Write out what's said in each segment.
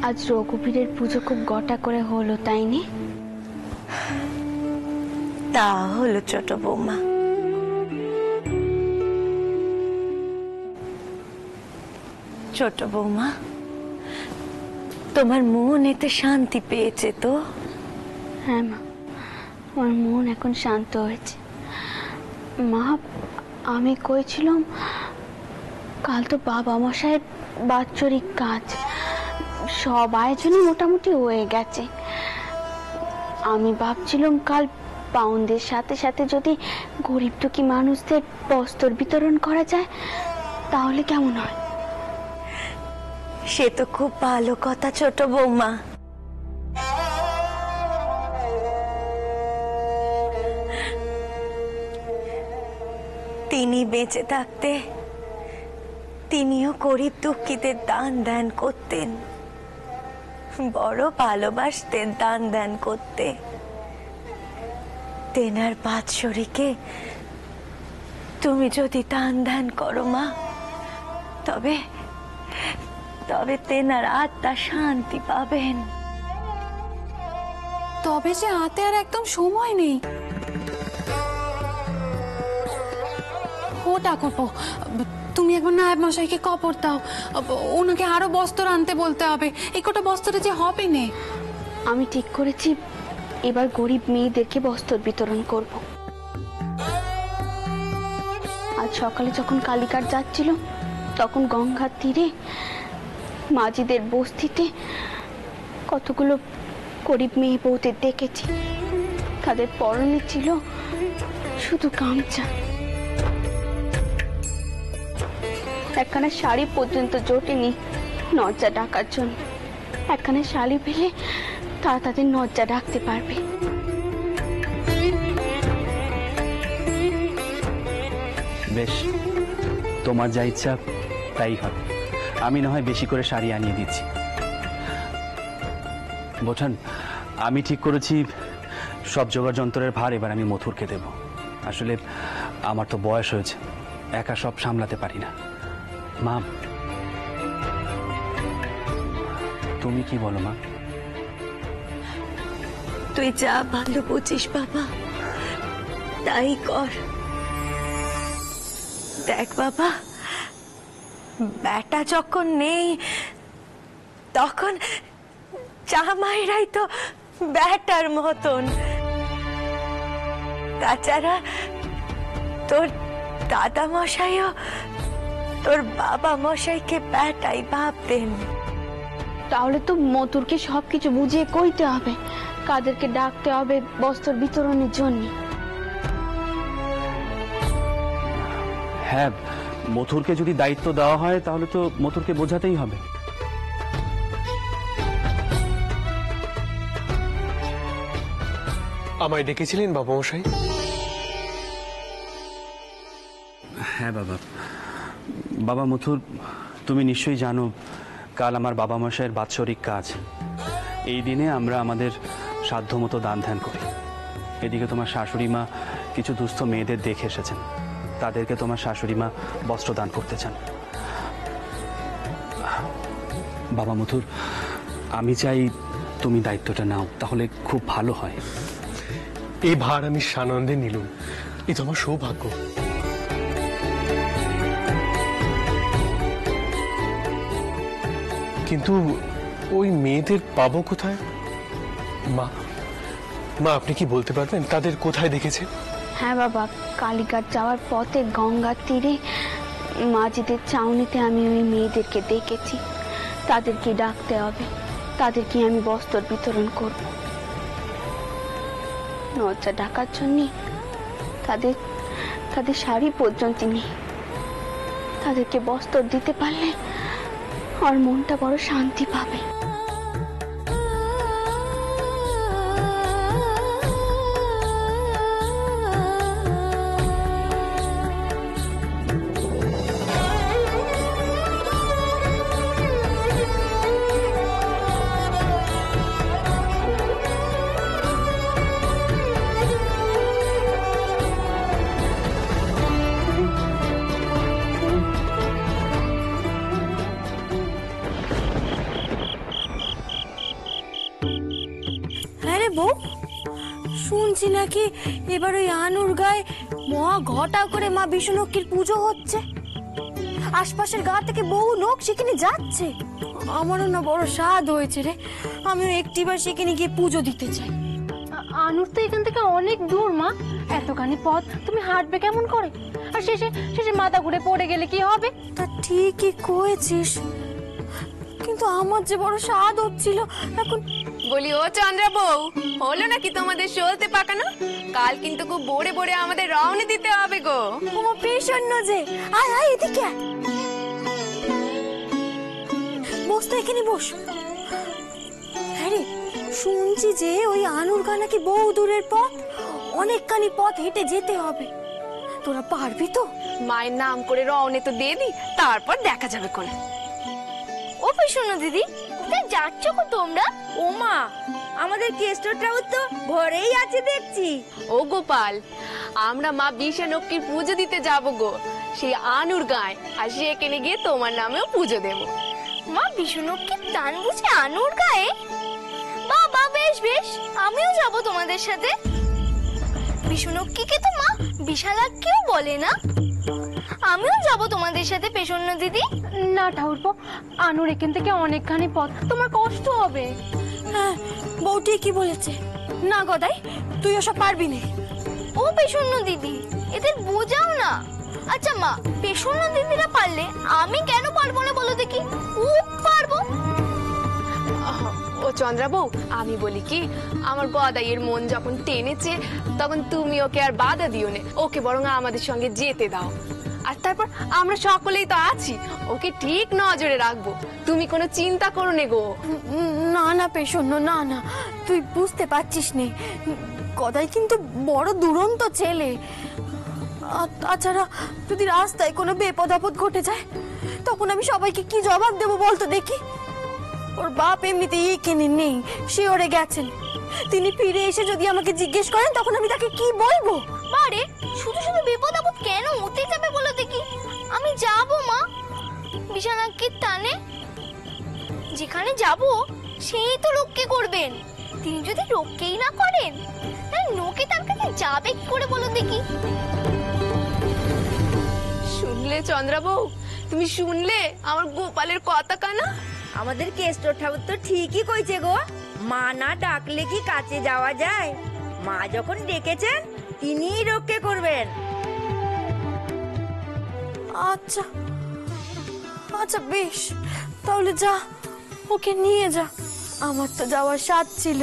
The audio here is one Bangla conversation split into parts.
আজ রঘুবীরের পুজো খুব গটা করে হলো, তাই নি? তা হলো ছোট বৌমা। ছোট বৌমা, তোমার মন এতে শান্তি পেয়েছে তো? হ্যাঁ মা, আমার মন এখন শান্ত হয়েছে। মা, আমি কইছিলাম কাল তো বাবা মশাইয়ের বাৎসরিক কাজ, সব আয়োজনই মোটামুটি হয়ে গেছে। আমি ভাবছিলাম কাল পাউন্ডের সাথে সাথে যদি গরিব দুঃখী মানুষদের বস্ত্র বিতরণ করা যায় তাহলে কেমন হয়? সে তো খুব ভালো কথা ছোট বৌমা। তিনি বেঁচে থাকতে তিনিও গরিব দুঃখীদের দান ধ্যান করতেন, বড় ভালোবাসতেন দান ধ্যান করতে। তেনার বাৎসরিকে তুমি যদি দান ধ্যান করো মা, তবে তবে তেনার আত্মা শান্তি পাবেন। তবে যে হাতে আর একদম সময় নেই। ও ঠাকুরপো, তুমি একবার নায়েব মশাইকে খবর দাও, ওনাকে আরো বস্ত্র আনতে বলতে হবে। এই কটা বস্ত্রে যে হবে না। আমি ঠিক করেছি এবার গরিব মেয়েদেরকে বস্ত্র বিতরণ করব। আজ সকালে যখন কালীঘাট যাচ্ছিল তখন গঙ্গার তীরে মাঝিদের বস্তিতে কতগুলো গরিব মেয়ে বউদের দেখেছি। তাদের পরনে ছিল শুধু গামছা, একখানা শাড়ি পর্যন্ত জোটেনি নজ্জা ঢাকার জন্য। একখানা শাড়ি পেলে তারা তাদের নজ্জা ঢাকতে পারবে। বেশ, তোমার যা ইচ্ছা তাই হবে। আমি না হয় বেশি করে শাড়ি আনিয়ে দিচ্ছি। বোঠান, আমি ঠিক করেছি সব জোগাড় যন্ত্রের ভার এবার আমি মথুরকে দেব। আসলে আমার তো বয়স হয়েছে, একা সব সামলাতে পারি না। মা, তুমি কি বলো মা? তুই যা ভালো বুঝিস বাবা তাই কর। দেখ বাবা, বেটা যখন নেই তখন জামাইরাই তো বেটার মতন। তাছাড়া তোর দাদা মশাইও তোর বাবা মশাইকে বেটাই ভাবতেন। তাহলে তো মথুরকে সবকিছু বুঝিয়ে কইতে হবে, কাদেরকে ডাকতে হবে বস্ত্র বিতরণের জন্য। হ্যাঁ, মথুরকে যদি দায়িত্ব দেওয়া হয় তাহলে তো মথুরকে বোঝাতেই হবে। আমায় ডেকেছিলেন বাবা মশাই? হ্যাঁ বাবা। বাবা মথুর, তুমি নিশ্চয়ই জানো কাল আমার বাবা মশাইয়ের বাৎসরিক কাজ। এই দিনে আমরা আমাদের সাধ্যমতো দান ধ্যান করি। এদিকে তোমার শাশুড়ি মা কিছু দুস্থ মেয়েদের দেখে এসেছেন, তাদেরকে তোমার শাশুড়ি মা বস্ত্র দান করতে চান। বাবা মথুর, আমি চাই তুমি দায়িত্বটা নাও, তাহলে খুব ভালো হয়। এই ভার আমি সানন্দে নিলুম, এ তো আমার সৌভাগ্য। কিন্তু ওই মেয়েদের পাবো কোথায়? মা, আপনি কি বলতে পারবেন তাদের কোথায় দেখেছেন? হ্যাঁ বাবা, কালীঘাট যাওয়ার পথে গঙ্গার তীরে মাঝিদের চাউনিতে আমি ওই মেয়েদেরকে দেখেছি। তাদেরকে ডাকতে হবে, তাদেরকে আমি বস্ত্র বিতরণ করব। নজ্জা ঢাকার জন্য তাদের তাদের শাড়ি পর্যন্ত নেই। তাদেরকে বস্ত্র দিতে পারলে আমার মনটা বড় শান্তি পাবে। বউ, শুনছি নাকি এবার ওই আনুর গায়ে মহা ঘটা করে মা বিষ্ণুলক্ষ্মীর পুজো হচ্ছে। আশপাশের গা থেকে বহু লোক সেখানে যাচ্ছে। আমারও না বড় স্বাদ হয়েছে রে, আমিও একটিবার সেখানে গিয়ে পুজো দিতে চাই। আনুর তো এখান থেকে অনেক দূর মা, এতখানি পথ তুমি হাঁটবে কেমন করে? আর শেষে শেষে মাথা ঘুরে পড়ে গেলে কি হবে? তা ঠিকই কয়েছিস, কিন্তু আমার যে বড় স্বাদ হচ্ছিল এখন। বলি ও চন্দ্রা বউ, হলো নাকি তোমাদের সলতে পাকানো? কাল কিন্তু খুব ভোরে ভোরে আমাদের রওনা দিতে হবে গো। ও পেছন্ন যে, আয় আয় এদিকে আয়। বস তো এখানে বস। হ্যাঁ রে, শুনছি যে ওই আনুর গা নাকি বহু দূরের পথ, অনেকখানি পথ হেঁটে যেতে হবে। তোরা পারবি তো? মায়ের নাম করে রওনা তো দিয়ে দি, তারপর দেখা যাবে কোন। ও পেছন্ন দিদি, কোথায় যাচ্ছ গো তোমরা? ও মা, আমাদের কেষ্টরটাও তো ঘরেই আছে দেখছি। ও গোপাল, আমরা মা বিষ্ণুলক্ষ্মীর পুজো দিতে যাব গো, সেই আনুর গায়ে। আর সেখানে গিয়ে তোমার নামেও পুজো দেব। মা বিষ্ণুলক্ষ্মীর টান বুঝে আনুর গায়ে? বাবা বেশ বেশ, আমিও যাব তোমাদের সাথে। বিষ্ণুলক্ষ্মীকে তো মা বিশালাক্ষীও বলে না? আমিও যাব তোমাদের সাথে পেছন্ন দিদি। না ঠাকুরপো, আনুর এখান থেকে অনেকখানি পথ, তোমার কষ্ট হবে। হ্যাঁ, বউটি কি বলেছে? না গদাই, তুই ওসব পারবি না। ও পেছন্ন দিদি, এদের বোঝাও না। আচ্ছা মা, পেছন্ন দিদিরা পারলে আমি কেন পারবো না বলো দেখি? খুব পারবো। ও চন্দ্রা বউ, আমি বলি কি, আমার গদাইয়ের মন যখন টেনেছে তখন তুমি ওকে আর বাধা দিও না, ওকে বরং আমাদের সঙ্গে যেতে দাও। আর তারপর আমরা সকলেই তো আছি, ওকে ঠিক নজরে রাখবো, তুমি কোনো চিন্তা করো নে গো। না না পেছন্ন, না না, তুই বুঝতে পারছিস নে, গদাই কিন্তু বড় দুরন্ত ছেলে। আর তাছাড়া যদি রাস্তায় কোনো বিপদ আপদ ঘটে যায় তখন আমি সবাইকে কি জবাব দেবো বলতো দেখি? ওর বাপ এমনিতেই এখানে নেই, সে ওরে গেছেন। তিনি ফিরে এসে যদি আমাকে জিজ্ঞেস করেন তখন আমি তাকে কি বলবো? আরে শুধু শুধু বিপদ আপদ কেন হতে যাবে বলো দেখি? আমি যাব মা বিশালাক্ষীর টানে, যেখানে যাব সেই তো রক্ষে করবেন। তিনি যদি রক্ষেই না করেন তাহলে লোকে তার কাছে যাবে কি করে বলো দেখি? শুনলে চন্দ্রা বউ, তুমি শুনলে আমার গোপালের কথা কানা? আমাদের কেষ্টর ঠাকুর তো ঠিকই কইছে গো, মা না ডাকলে কি কাছে যাওয়া যায়? মা যখন ডেকেছেন তিনিই রক্ষে করবেন। আচ্ছা আচ্ছা বেশ, তাহলে যা, ওকে নিয়ে যা। আমার তো যাওয়ার স্বাদ ছিল,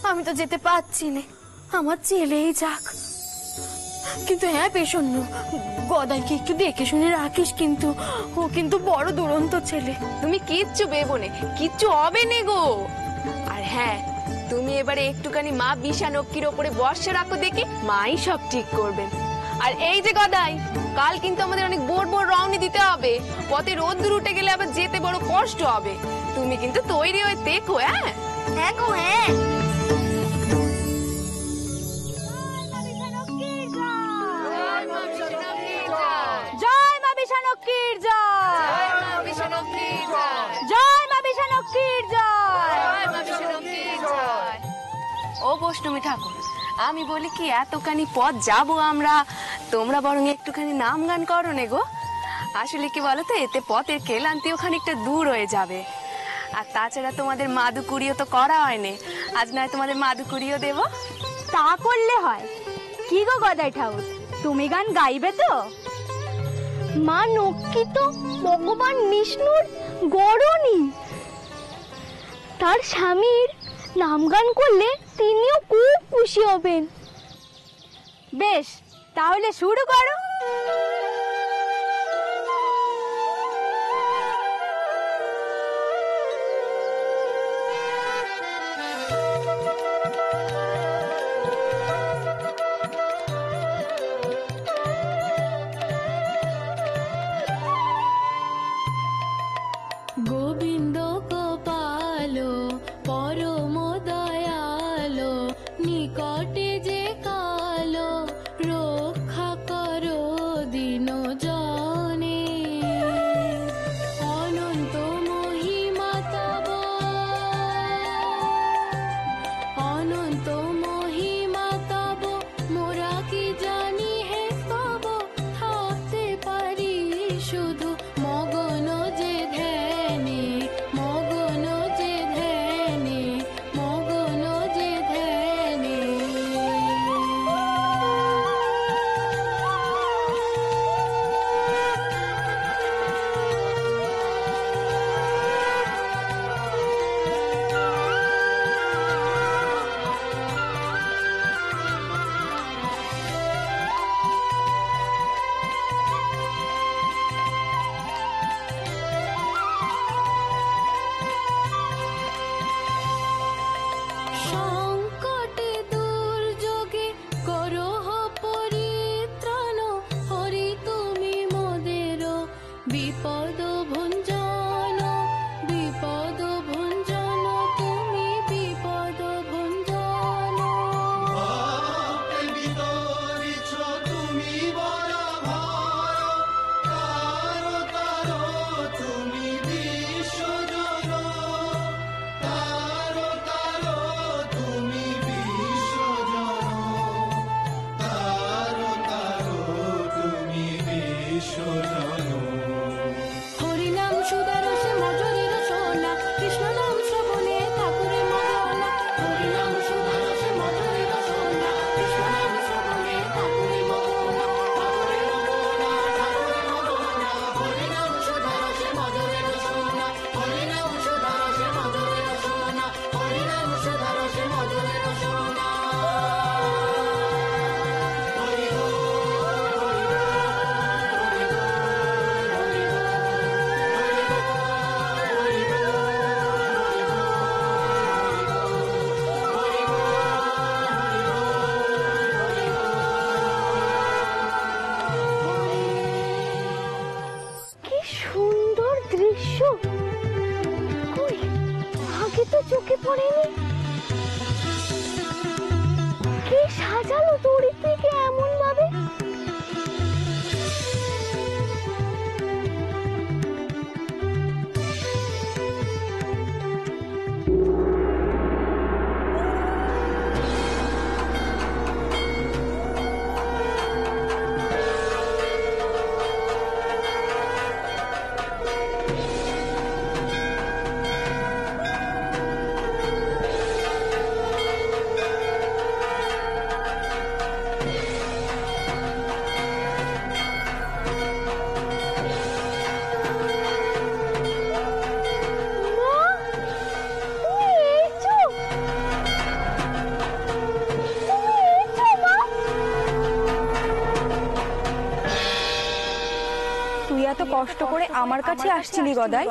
আমি তো যেতে পারছি না, আমার ছেলেই যাক। কিন্তু হ্যাঁ পেছন্ন, গদাইকে একটু দেখে শুনে রাখিস কিন্তু, ও কিন্তু বড় দুরন্ত ছেলে। তুমি কিচ্ছু ভেবো নে, কিচ্ছু হবে নে গো। আর হ্যাঁ, তুমি এবারে একটুখানি মা বিষ্ণুলক্ষ্মীর ওপরে ভরসা রাখো, দেখি মাই সব ঠিক করবেন। আর এই যে গদাই, কাল কিন্তু আমাদের অনেক ভোর ভোর রওনা দিতে হবে, পথে রোদ্দুর উঠে গেলে আবার যেতে বড় কষ্ট হবে। তুমি কিন্তু তৈরি হয়ে দেখো। হ্যাঁ হ্যাঁ গো হ্যাঁ। জয় মা বিষ্ণুলক্ষ্মীর জয়, জয় মা বিষ্ণুলক্ষ্মীর জয়। ও বৈষ্ণবী ঠাকুর, আমি বলি কি, এতখানি পথ যাব আমরা, তোমরা বরং একটুখানি নাম গান করো নে গো। আসলে কি বলতো, এতে পথের ক্লান্তিও খানিকটা দূর হয়ে যাবে। আর তাছাড়া তোমাদের মাদুকুড়িও তো করা হয়নি, আজ নয় তোমাদের মাদুকুড়িও দেব। তা করলে হয় কি গো গদাই ঠাকুর, তুমি গান গাইবে তো? মা লক্ষ্মী তো ভগবান বিষ্ণুর গড়নি, তার স্বামীর নাম গান করলে তিনিও খুব খুশি হবেন। বেশ, তাহলে শুরু করো। গোবিন্দ গোপালো পরম দয়ালো, নিকটে যে কালো রক্ষা করো দিন। বিপদ ভঞ্জন বিপদ ভঞ্জন তুমি বিপদ ভঞ্জন। হরিনাম সুদারসে মজুরির সোনা, কৃষ্ণ নাম শ্রবণে ঠাকুরের মরণা। হরিনাম সুদারসে মজুরির সোনা, কৃষ্ণ নাম শ্রবণে ঠাকুরের মরণা। ঠাকুরের মরণা, ঠাকুরের মরণা, হরিনাম সুদারসে মজুরির সোনা, হরিনাম সুদারসে মজুরির সোনা, হরিনাম সুদারসে মজুরির সোনা। কি সুন্দর দৃশ্য, কই আগে তো চোখে পড়েনি। কে সাজালো দড়িটিকে এমন ভাবে? তুই এত কষ্ট করে আমার কাছে আসছিলি গদাই,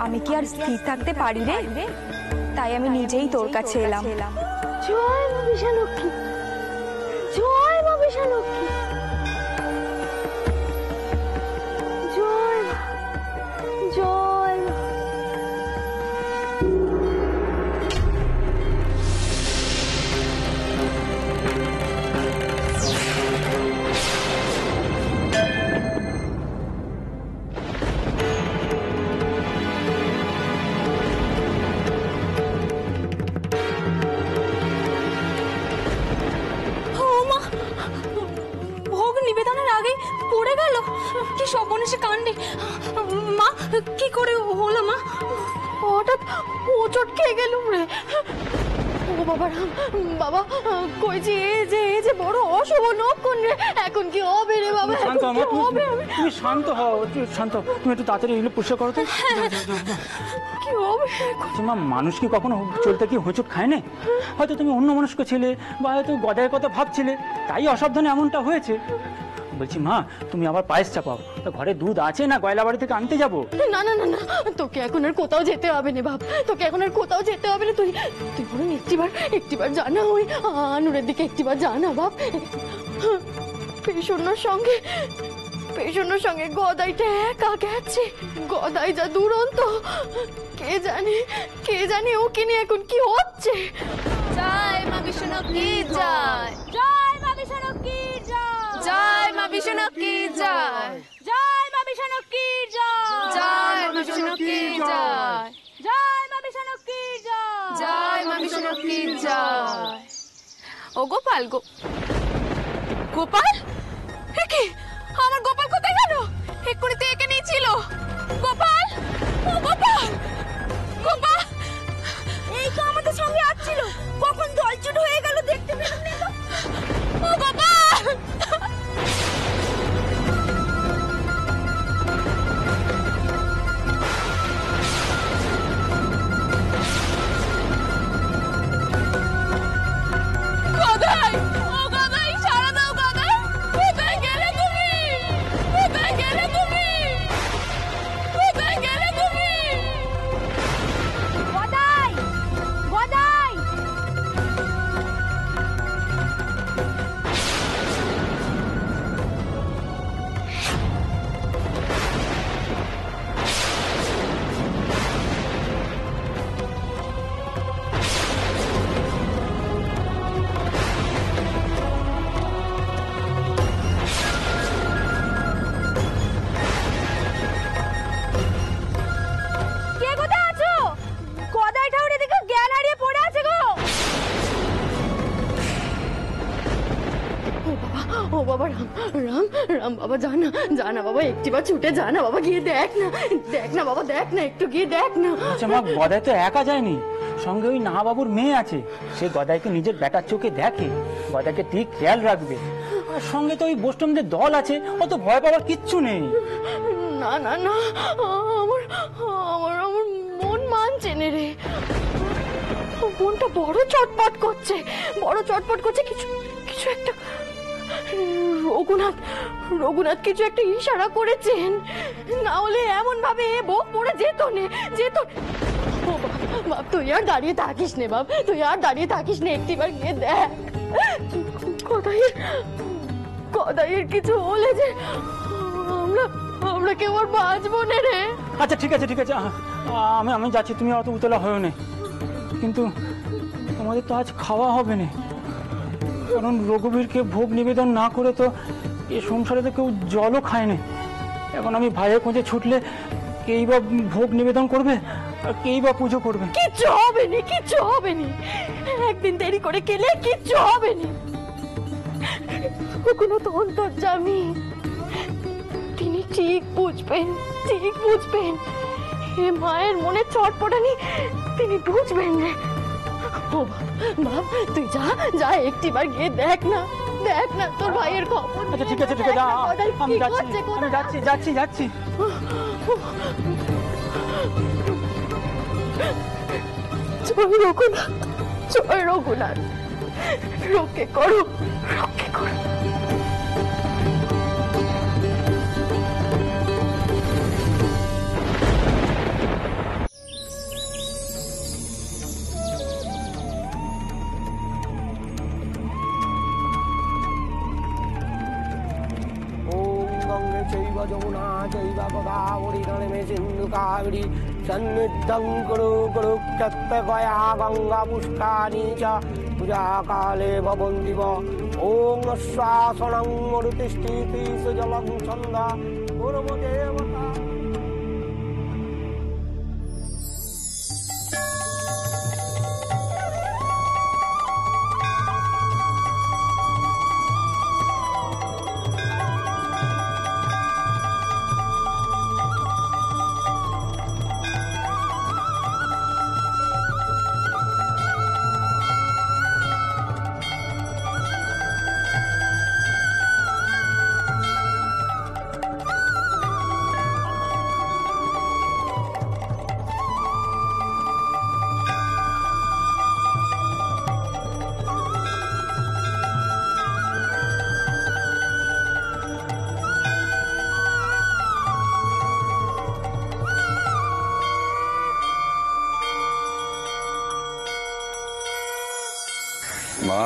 আমি কি আর স্থির থাকতে পারি রে? তাই আমি নিজেই তোর কাছে এলাম। জয় মা বিশালক্ষী, জয় মা বিশালক্ষী, জয় মা, জয় মা। ভোগ নিবেদনের আগে পড়ে গেল, কি সর্বনেশে কাণ্ডে। মা কি করে হলো মা? হঠাৎ হোঁচট খেয়ে গেলুম রে। ও বাবা রাম, বাবা কই যে এই যে বড় অশুভ নক্ষণ রে, এখন কি হবে রে বাবা? শান্ত এখন আমার, কি হবে? তুমি শান্ত হও, একটু শান্ত। তুমি একটু তাড়াতাড়ি এগুলো পরিষ্কার করো তো। কি হবে? মা, মানুষ কি কখনো চলতে কি হোঁচট খায় না? হয়তো তুমি অন্য মনস্ক ছিলে, বা হয়তো গদায়ের কথা ভাবছিলে, তাই অসাবধানে এমনটা হয়েছে। বলছি মা, তুমি আবার পায়েস চাপাও। তা ঘরে দুধ আছে না গয়লা বাড়ি থেকে আনতে যাবো? না না না না, তোকে এখন আর কোথাও যেতে হবে না বাপ, তোকে এখন আর কোথাও যেতে হবে না। তুই তুই বরং একটিবার জানা ওই আনুরের দিকে একটিবার জানা বাপ। পেছনের সঙ্গে গদাইটা একা গেছে। গদাই যা দুরন্ত, কে জানে ওকে নিয়ে এখন কি হচ্ছে। জয় মা বিষ্ণুকি জয়, জয় মা বিষ্ণুকি জয়, জয় মা বিষ্ণুকি জয়, জয় মা বিষ্ণুকি জয়, জয় মা বিষ্ণুকি জয়, জয় মা বিষ্ণুকি জয়, জয় মা বিষ্ণুকি জয়। ও গোপাল গোপাল, কি আমার গোপাল কোথায় গেল? এক্ষুনি তো একে নিয়েছিল। গোপাল, ও গোপাল, গোপাল এই তো আমাদের সঙ্গে আসছিল, কখন জলচুট হয়ে গেল দেখতে পেলাম না তো। ও গোপাল। গদাই, ও গদাই, সারা দাও গদাই, ও রাম বাবা যা না বাবা, একটিবার ছুটে যা না বাবা, গিয়ে দেখ না বাবা, দেখ না, একটু গিয়ে দেখ না। আচ্ছা মা, গদাই তো একা যায়নি, সঙ্গে ওই না বাবুর মেয়ে আছে। সে গদাইকে নিজের বেটার চোখে দেখে, গদাইকে ঠিক খেয়াল রাখবে। আর সঙ্গে তো ওই বৈষ্ণবদের দল আছে, অত ভয় পাওয়ার কিচ্ছু নেই। না আমার মন মানছে না রে, মনটা বড় চটপট করছে, কিছু একটা। রঘুনাথ কিছু একটা ইশারা করেছেন, না হলে এমন ভাবে বউ পড়ে যেত না। ও বাপ, তুই আর দাঁড়িয়ে থাকিস নে বাপ, একটিবার গিয়ে দেখ। গদাইয়ের কিছু হলে যে আমরা কেউ আর বাঁচবো না রে। আচ্ছা ঠিক আছে, আমি যাচ্ছি, তুমি অত উতলা হয়েও না। কিন্তু তোমাদের তো আজ খাওয়া হবে না, কারণ রঘুবীরকে ভোগ নিবেদন না করে তো এ সংসারে তো কেউ জলও খায় না। এখন আমি ভাইয়ের খোঁজে ছুটলে কেই বা ভোগ নিবেদন করবে আর কেই বা পুজো করবে। কিচ্ছু হবে নি, একদিন দেরি করে গেলে কিচ্ছু হবে নি। কোনো তো অন্তর্যামী, তিনি ঠিক বুঝবেন। এ মায়ের মনে চটপটানি তিনি বুঝবেন রে। ও বাপ, তুই যা একটিবার গিয়ে দেখ না তোর ভাইয়ের খবর। আচ্ছা ঠিক আছে, আমি যাচ্ছি। জয় রঘুনাথ, রক্ষে করো। যমুনা চৈব গোদাবরী নর্মে সিন্ধু কাবেরী সন্নিধ্যং কুরু কুরুক্ষেত্র গয়া গঙ্গা পুষ্করিণী চ পূজা কালে ভবন্তিব। ওম শ্বাসনং মরুতিষ্ঠিতি সুজলং ছন্দা পূর্ব দেবতা। মা,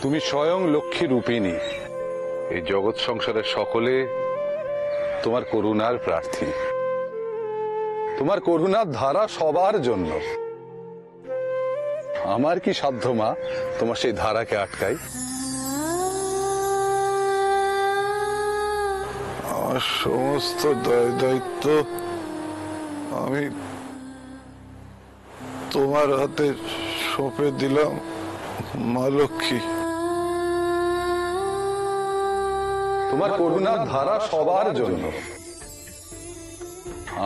তুমি স্বয়ং লক্ষ্মী রূপিণী। এই জগৎ সংসারের সকলে তোমার করুণার প্রার্থী। তোমার করুণার ধারা সবার জন্য। আমার কি সাধ্য মা তোমার সেই ধারাকে আটকাই? আমার সমস্ত দায়িত্ব আমি তোমার হাতে সঁপে দিলাম মা লক্ষ্মী। তোমার করুণার ধারা সবার জন্য।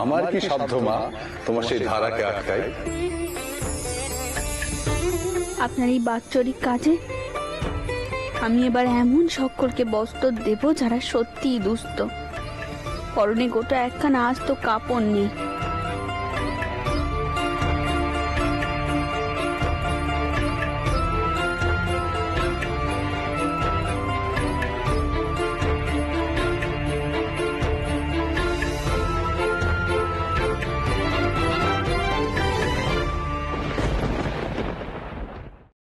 আমার কি সাধ্য মা তোমার সেই ধারাকে আটকাই? আপনার এই বাৎসরিক কাজে আমি এবার এমন সকলকে বস্ত্র দেব যারা সত্যিই দুস্থ। পরনে গোটা একখানা আজ তো কাপড় নেই।